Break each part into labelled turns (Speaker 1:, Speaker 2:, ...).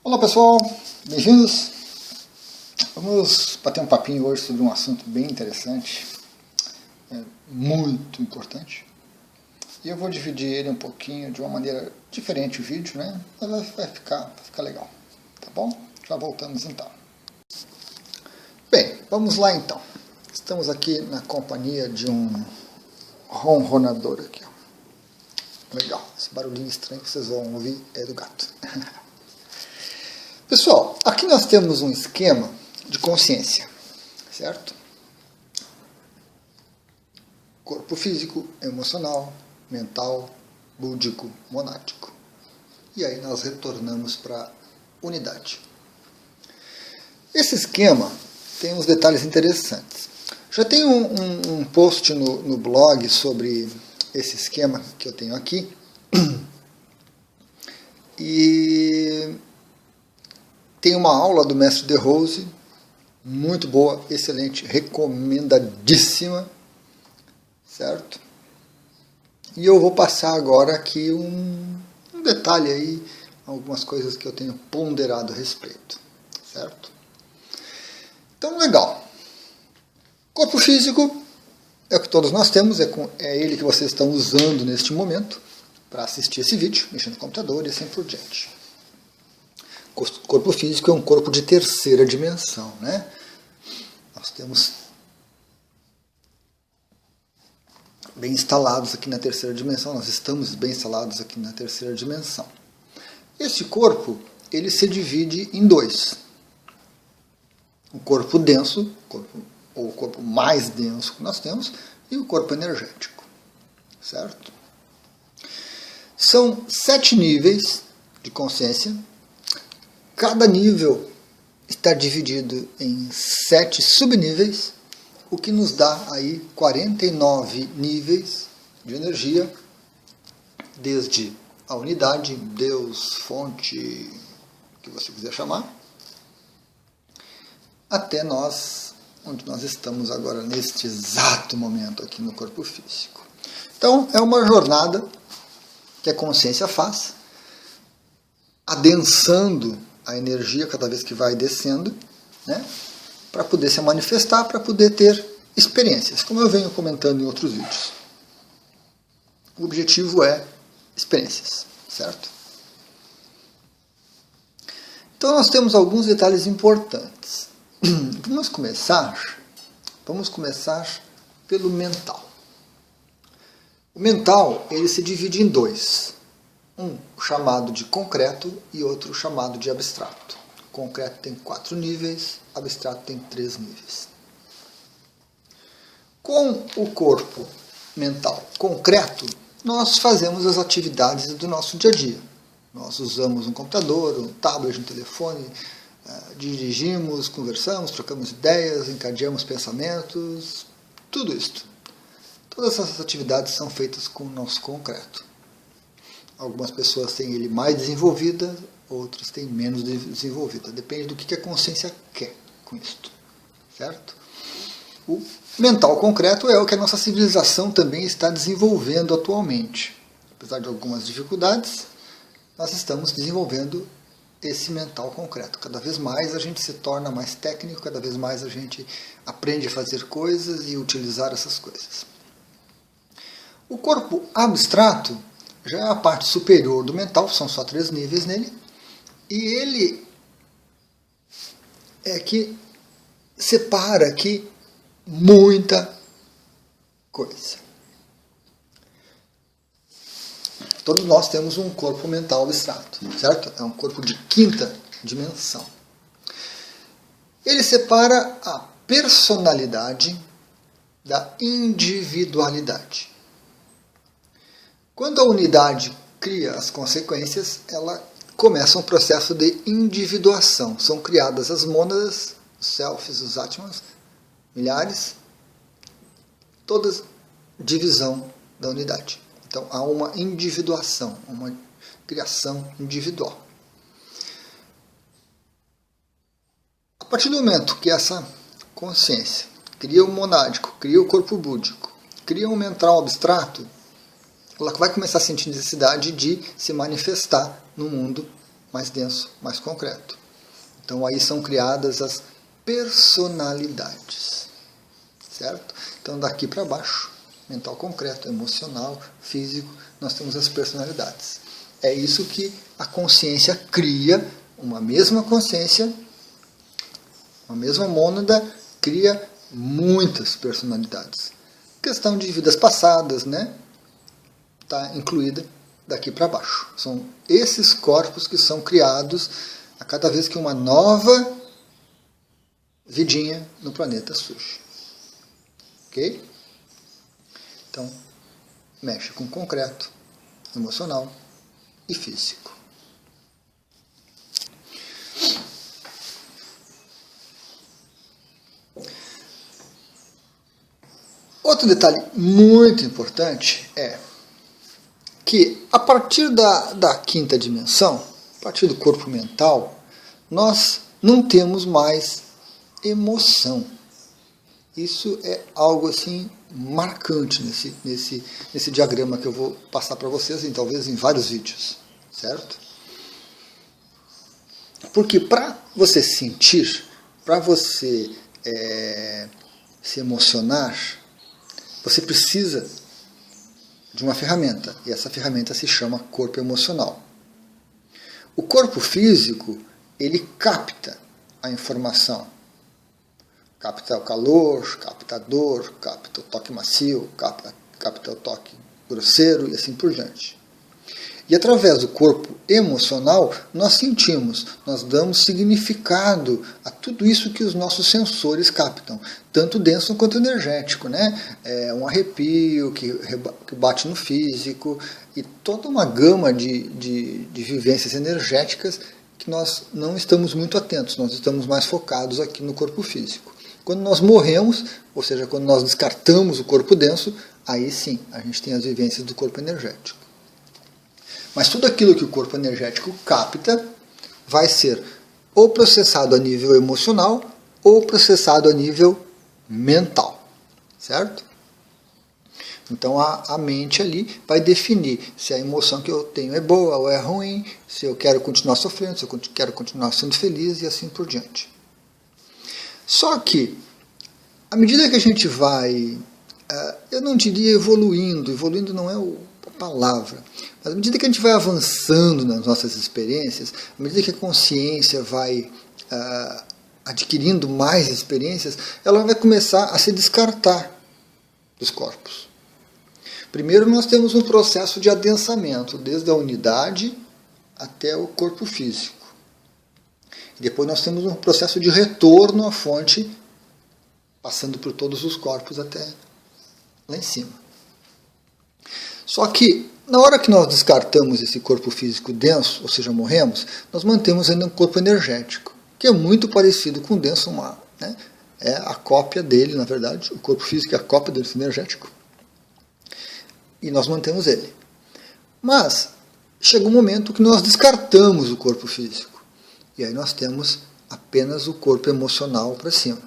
Speaker 1: Olá pessoal, bem-vindos. Vamos bater um papinho hoje sobre um assunto bem interessante, muito importante. E eu vou dividir ele um pouquinho de uma maneira diferente o vídeo, né? Mas vai ficar legal, tá bom? Já voltamos então. Bem, vamos lá então. Estamos aqui na companhia de um ronronador aqui, ó. Legal, esse barulhinho estranho que vocês vão ouvir é do gato. Pessoal, aqui nós temos um esquema de consciência, certo? Corpo físico, emocional, mental, búdico, monádico. E aí nós retornamos para a unidade. Esse esquema tem uns detalhes interessantes. Já tem um post no blog sobre esse esquema que eu tenho aqui. E tem uma aula do mestre De Rose, muito boa, excelente, recomendadíssima, certo? E eu vou passar agora aqui um detalhe aí, algumas coisas que eu tenho ponderado a respeito, certo? Então, legal. Corpo físico é o que todos nós temos, é ele que vocês estão usando neste momento para assistir esse vídeo, mexendo no computador e assim por diante. Corpo físico é um corpo de terceira dimensão, né? Nós temos bem instalados aqui na terceira dimensão, nós estamos bem instalados aqui na terceira dimensão. Este corpo, ele se divide em dois. O corpo denso, ou o corpo mais denso que nós temos, e o corpo energético, certo? São 7 níveis de consciência. Cada nível está dividido em 7 subníveis, o que nos dá aí 49 níveis de energia, desde a unidade, Deus, fonte, o que você quiser chamar, até nós, onde nós estamos agora neste exato momento aqui no corpo físico. Então é uma jornada que a consciência faz, adensando a energia cada vez que vai descendo, né, para poder se manifestar, para poder ter experiências, como eu venho comentando em outros vídeos. O objetivo é experiências, certo? Então nós temos alguns detalhes importantes. Vamos começar pelo mental. O mental, ele se divide em dois. Um chamado de concreto e outro chamado de abstrato. Concreto tem 4 níveis, abstrato tem 3 níveis. Com o corpo mental concreto, nós fazemos as atividades do nosso dia a dia. Nós usamos um computador, um tablet, um telefone, dirigimos, conversamos, trocamos ideias, encadeamos pensamentos, tudo isso. Todas essas atividades são feitas com o nosso concreto. Algumas pessoas têm ele mais desenvolvida, outras têm menos desenvolvida. Depende do que a consciência quer com isto, certo? O mental concreto é o que a nossa civilização também está desenvolvendo atualmente. Apesar de algumas dificuldades, nós estamos desenvolvendo esse mental concreto. Cada vez mais a gente se torna mais técnico, cada vez mais a gente aprende a fazer coisas e utilizar essas coisas. O corpo abstrato já é a parte superior do mental, são só 3 níveis nele, e ele é que separa aqui muita coisa. Todos nós temos um corpo mental abstrato, certo? É um corpo de 5ª dimensão. Ele separa a personalidade da individualidade. Quando a unidade cria as consequências, ela começa um processo de individuação. São criadas as mônadas, os selfies, os atmas, milhares, todas divisão da unidade. Então há uma individuação, uma criação individual. A partir do momento que essa consciência cria o monádico, cria o corpo búdico, cria um mental abstrato, ela vai começar a sentir necessidade de se manifestar no mundo mais denso, mais concreto. Então aí são criadas as personalidades, certo? Então daqui para baixo, mental concreto, emocional, físico, nós temos as personalidades. É isso que a consciência cria, uma mesma consciência, uma mesma mônada cria muitas personalidades. Questão de vidas passadas, né? Está incluída daqui para baixo. São esses corpos que são criados a cada vez que uma nova vidinha no planeta surge. Ok? Então, mexe com concreto, emocional e físico. Outro detalhe muito importante é que a partir da quinta dimensão, a partir do corpo mental, nós não temos mais emoção. Isso é algo assim marcante nesse diagrama que eu vou passar para vocês, talvez em vários vídeos, certo? Porque para você sentir, para você se emocionar, você precisa de uma ferramenta, e essa ferramenta se chama corpo emocional. O corpo físico, ele capta a informação. Capta o calor, capta a dor, capta o toque macio, capta o toque grosseiro e assim por diante. E através do corpo emocional, nós sentimos, nós damos significado a tudo isso que os nossos sensores captam, tanto denso quanto energético, né? Um arrepio que bate no físico e toda uma gama de vivências energéticas que nós não estamos muito atentos, nós estamos mais focados aqui no corpo físico. Quando nós morremos, ou seja, quando nós descartamos o corpo denso, aí sim, a gente tem as vivências do corpo energético. Mas tudo aquilo que o corpo energético capta vai ser ou processado a nível emocional ou processado a nível mental, certo? Então a mente ali vai definir se a emoção que eu tenho é boa ou é ruim, se eu quero continuar sofrendo, se eu quero continuar sendo feliz e assim por diante. Só que, à medida que a gente vai, eu não diria evoluindo não é a palavra, mas à medida que a gente vai avançando nas nossas experiências, à medida que a consciência vai adquirindo mais experiências, ela vai começar a se descartar dos corpos. Primeiro nós temos um processo de adensamento, desde a unidade até o corpo físico. Depois nós temos um processo de retorno à fonte, passando por todos os corpos até lá em cima. Só que, na hora que nós descartamos esse corpo físico denso, ou seja, morremos, nós mantemos ainda um corpo energético, que é muito parecido com o denso, né? É a cópia dele, na verdade, o corpo físico é a cópia desse energético. E nós mantemos ele. Mas, chega um momento que nós descartamos o corpo físico. E aí nós temos apenas o corpo emocional para cima.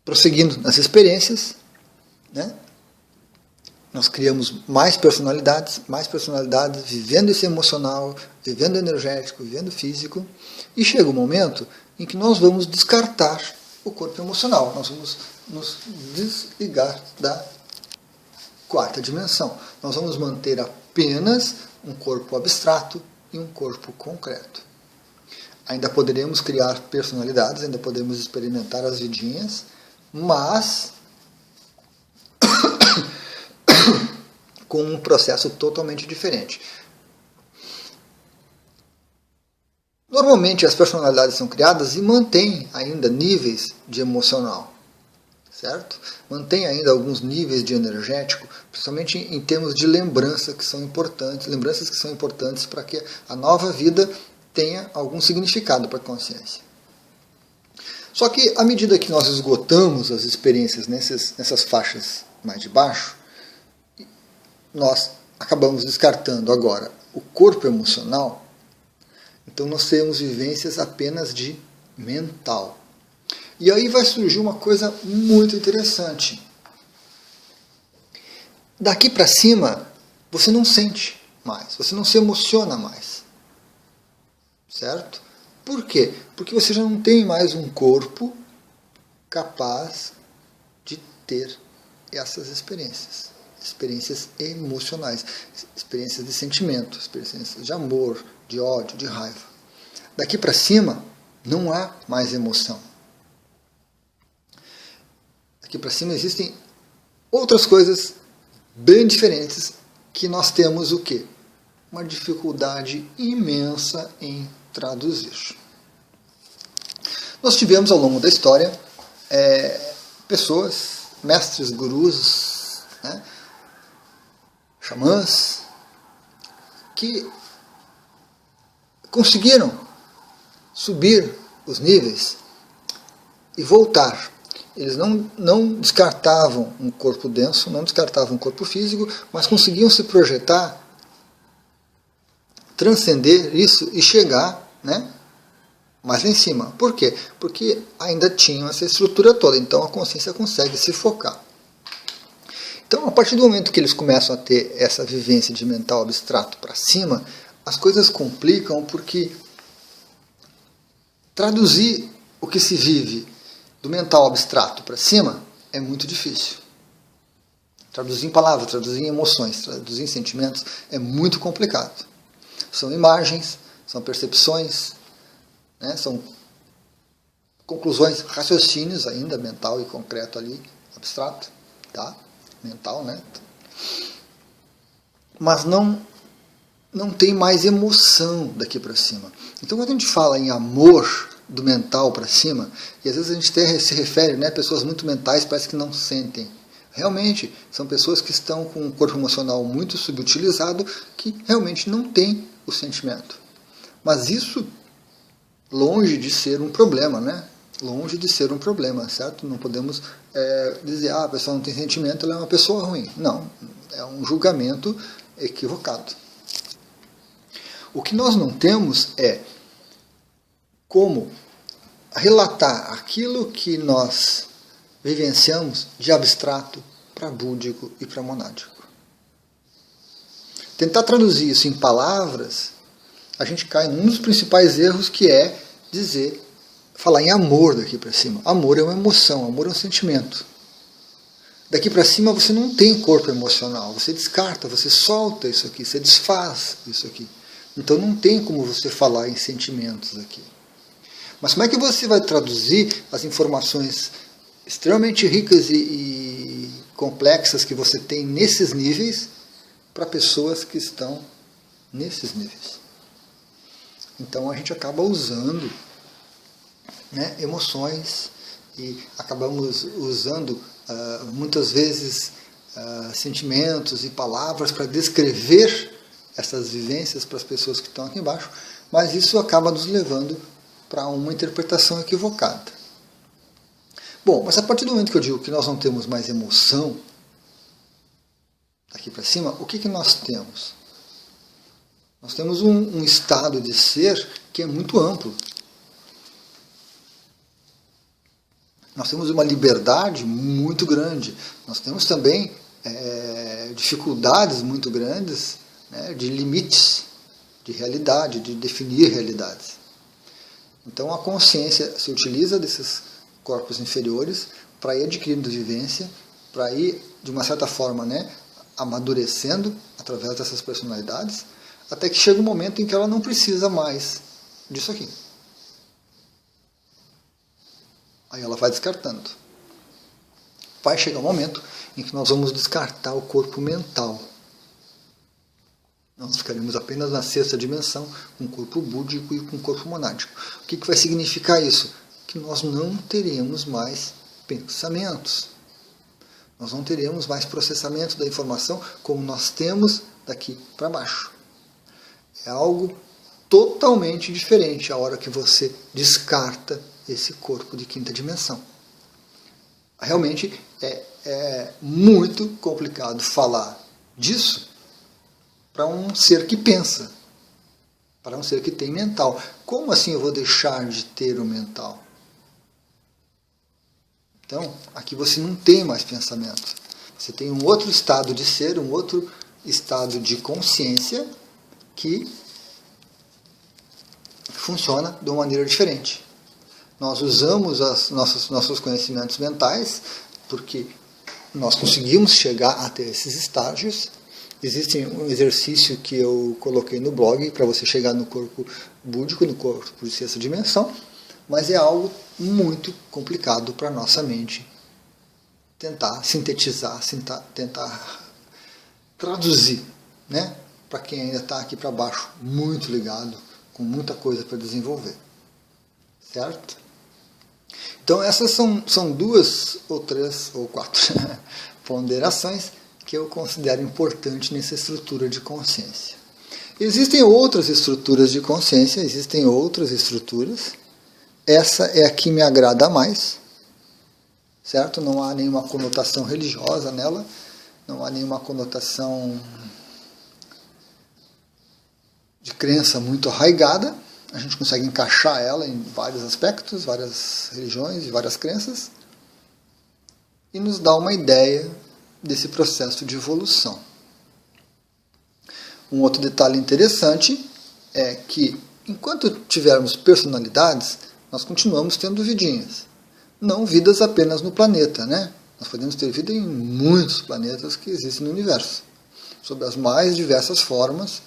Speaker 1: Prosseguindo nas experiências, né? Nós criamos mais personalidades, vivendo esse emocional, vivendo energético, vivendo físico, e chega um momento em que nós vamos descartar o corpo emocional, nós vamos nos desligar da quarta dimensão. Nós vamos manter apenas um corpo abstrato e um corpo concreto. Ainda poderemos criar personalidades, ainda podemos experimentar as vidinhas, mas com um processo totalmente diferente. Normalmente as personalidades são criadas e mantêm ainda níveis de emocional, certo? Mantém ainda alguns níveis de energético, principalmente em termos de lembranças que são importantes para que a nova vida tenha algum significado para a consciência. Só que à medida que nós esgotamos as experiências nessas faixas mais de baixo, nós acabamos descartando agora o corpo emocional, então nós temos vivências apenas de mental. E aí vai surgir uma coisa muito interessante. Daqui para cima, você não sente mais, você não se emociona mais. Certo? Por quê? Porque você já não tem mais um corpo capaz de ter essas experiências. Experiências emocionais, experiências de sentimento, experiências de amor, de ódio, de raiva. Daqui para cima, não há mais emoção. Daqui para cima existem outras coisas bem diferentes que nós temos o quê? Uma dificuldade imensa em traduzir. Nós tivemos ao longo da história pessoas, mestres, gurus, né, xamãs, que conseguiram subir os níveis e voltar. Eles não descartavam um corpo denso, não descartavam um corpo físico, mas conseguiam se projetar, transcender isso e chegar, né, mais lá em cima. Por quê? Porque ainda tinham essa estrutura toda, então a consciência consegue se focar. Então, a partir do momento que eles começam a ter essa vivência de mental abstrato para cima, as coisas complicam, porque traduzir o que se vive do mental abstrato para cima é muito difícil. Traduzir em palavras, traduzir em emoções, traduzir em sentimentos é muito complicado. São imagens, são percepções, né, são conclusões, raciocínios ainda, mental e concreto ali, abstrato, tá? Mental, né? Mas não tem mais emoção daqui para cima. Então, quando a gente fala em amor do mental para cima, e às vezes a gente até se refere, né, pessoas muito mentais parece que não sentem. Realmente, são pessoas que estão com um corpo emocional muito subutilizado, que realmente não tem o sentimento. Mas isso, longe de ser um problema, né? Longe de ser um problema, certo? Não podemos dizer, a pessoa não tem sentimento, ela é uma pessoa ruim. Não, é um julgamento equivocado. O que nós não temos é como relatar aquilo que nós vivenciamos de abstrato para búdico e para monádico. Tentar traduzir isso em palavras, a gente cai num dos principais erros, que é falar em amor daqui para cima. Amor é uma emoção, amor é um sentimento. Daqui para cima você não tem corpo emocional, você descarta, você solta isso aqui, você desfaz isso aqui. Então não tem como você falar em sentimentos aqui. Mas como é que você vai traduzir as informações extremamente ricas e complexas que você tem nesses níveis para pessoas que estão nesses níveis? Então a gente acaba usando, né, emoções, e acabamos usando muitas vezes sentimentos e palavras para descrever essas vivências para as pessoas que estão aqui embaixo, mas isso acaba nos levando para uma interpretação equivocada. Bom, mas a partir do momento que eu digo que nós não temos mais emoção daqui para cima, o que nós temos? Nós temos um estado de ser que é muito amplo. Nós temos uma liberdade muito grande. Nós temos também dificuldades muito grandes, né, de limites de realidade, de definir realidades. Então a consciência se utiliza desses corpos inferiores para ir adquirindo vivência, para ir, de uma certa forma, né, amadurecendo através dessas personalidades, até que chega um momento em que ela não precisa mais disso aqui. Aí ela vai descartando. Vai chegar um momento em que nós vamos descartar o corpo mental. Nós ficaremos apenas na sexta dimensão, com o corpo búdico e com o corpo monádico. O que vai significar isso? Que nós não teremos mais pensamentos. Nós não teremos mais processamento da informação como nós temos daqui para baixo. É algo totalmente diferente a hora que você descarta esse corpo de quinta dimensão. Realmente é muito complicado falar disso para um ser que pensa, para um ser que tem mental. Como assim eu vou deixar de ter o mental? Então, aqui você não tem mais pensamento. Você tem um outro estado de ser, um outro estado de consciência que funciona de uma maneira diferente. Nós usamos nossos conhecimentos mentais porque nós conseguimos chegar até esses estágios. Existe um exercício que eu coloquei no blog para você chegar no corpo búdico, no corpo de sexta dimensão, mas é algo muito complicado para a nossa mente tentar sintetizar, tentar traduzir, né? Para quem ainda está aqui para baixo, muito ligado, com muita coisa para desenvolver. Certo? Então essas são 2 ou 3 ou 4 ponderações que eu considero importante nessa estrutura de consciência. Existem outras estruturas de consciência, existem outras estruturas. Essa é a que me agrada mais, certo? Não há nenhuma conotação religiosa nela, não há nenhuma conotação de crença muito arraigada. A gente consegue encaixar ela em vários aspectos, várias religiões e várias crenças, e nos dá uma ideia desse processo de evolução. Um outro detalhe interessante é que, enquanto tivermos personalidades, nós continuamos tendo vidinhas. Não vidas apenas no planeta, né? Nós podemos ter vida em muitos planetas que existem no universo, sob as mais diversas formas,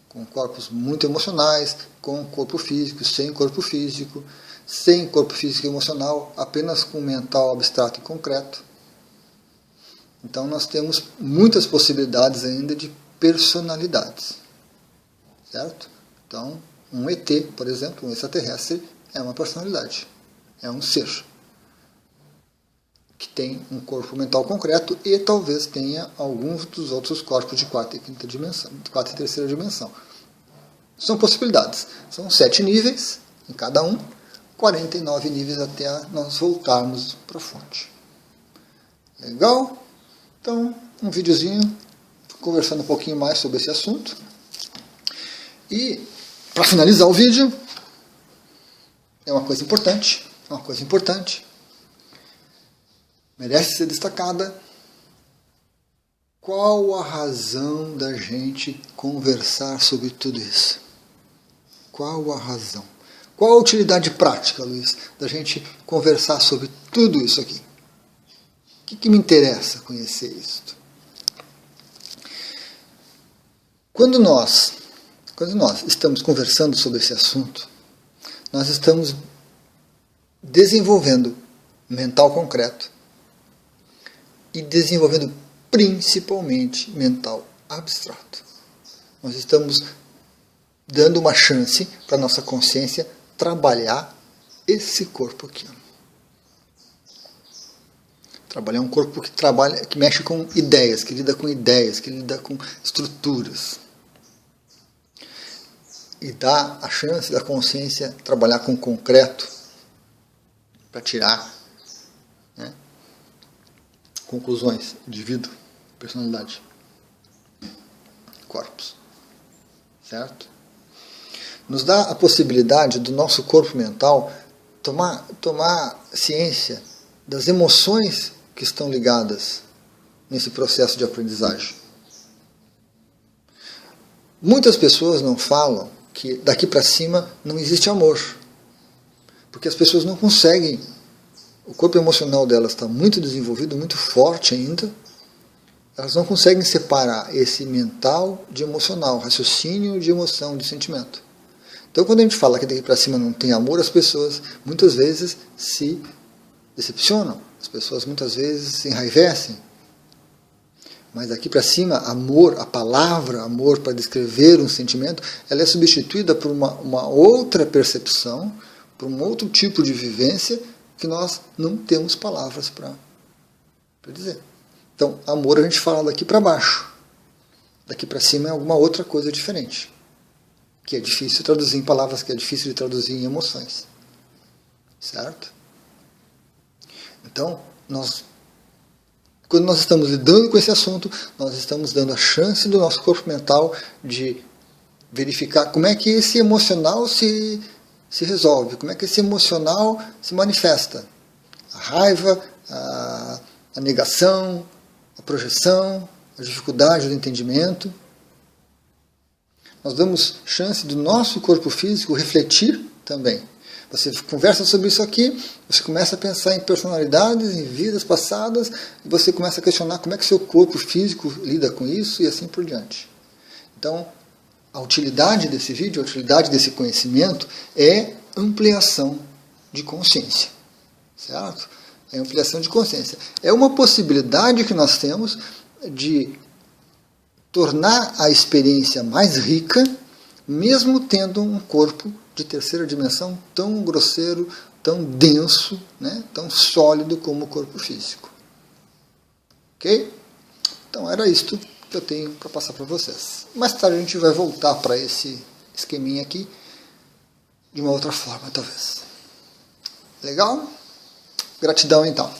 Speaker 1: com corpos muito emocionais, com corpo físico, sem corpo físico e emocional, apenas com mental abstrato e concreto. Então nós temos muitas possibilidades ainda de personalidades, certo? Então, um ET, por exemplo, um extraterrestre, é uma personalidade, é um ser que tem um corpo mental concreto e talvez tenha alguns dos outros corpos de 4ª e 5ª dimensão, 4ª e 3ª dimensão. São possibilidades. São 7 níveis em cada um, 49 níveis até nós voltarmos para a fonte. Legal? Então, um videozinho conversando um pouquinho mais sobre esse assunto. E, para finalizar o vídeo, é uma coisa importante, merece ser destacada. Qual a razão da gente conversar sobre tudo isso? Qual a razão? Qual a utilidade prática, Luiz, da gente conversar sobre tudo isso aqui? O que me interessa conhecer isso? Quando nós estamos conversando sobre esse assunto, nós estamos desenvolvendo mental concreto e desenvolvendo principalmente mental abstrato. Nós estamos dando uma chance para a nossa consciência trabalhar esse corpo aqui. Trabalhar um corpo que mexe com ideias, que lida com estruturas. E dá a chance da consciência trabalhar com concreto para tirar, né, conclusões, indivíduo, personalidade, corpos. Certo? Nos dá a possibilidade do nosso corpo mental tomar ciência das emoções que estão ligadas nesse processo de aprendizagem. Muitas pessoas não falam que daqui para cima não existe amor, porque as pessoas não conseguem, o corpo emocional delas está muito desenvolvido, muito forte ainda, elas não conseguem separar esse mental de emocional, raciocínio de emoção, de sentimento. Então, quando a gente fala que daqui para cima não tem amor, as pessoas muitas vezes se decepcionam, as pessoas muitas vezes se enraivecem. Mas daqui para cima, amor, a palavra amor para descrever um sentimento, ela é substituída por uma outra percepção, por um outro tipo de vivência que nós não temos palavras para dizer. Então, amor a gente fala daqui para baixo. Daqui para cima é alguma outra coisa diferente, que é difícil traduzir em palavras, que é difícil de traduzir em emoções. Certo? Então, quando nós estamos lidando com esse assunto, nós estamos dando a chance do nosso corpo mental de verificar como é que esse emocional se resolve, como é que esse emocional se manifesta. A raiva, a negação, a projeção, a a dificuldade do entendimento. Nós damos chance do nosso corpo físico refletir também. Você conversa sobre isso aqui, você começa a pensar em personalidades, em vidas passadas, e você começa a questionar como é que seu corpo físico lida com isso e assim por diante. Então, a utilidade desse vídeo, a utilidade desse conhecimento é ampliação de consciência. Certo? É ampliação de consciência. É uma possibilidade que nós temos de tornar a experiência mais rica, mesmo tendo um corpo de terceira dimensão tão grosseiro, tão denso, né, tão sólido como o corpo físico. Ok? Então era isto que eu tenho para passar para vocês. Mais tarde a gente vai voltar para esse esqueminha aqui de uma outra forma, talvez. Legal? Gratidão então.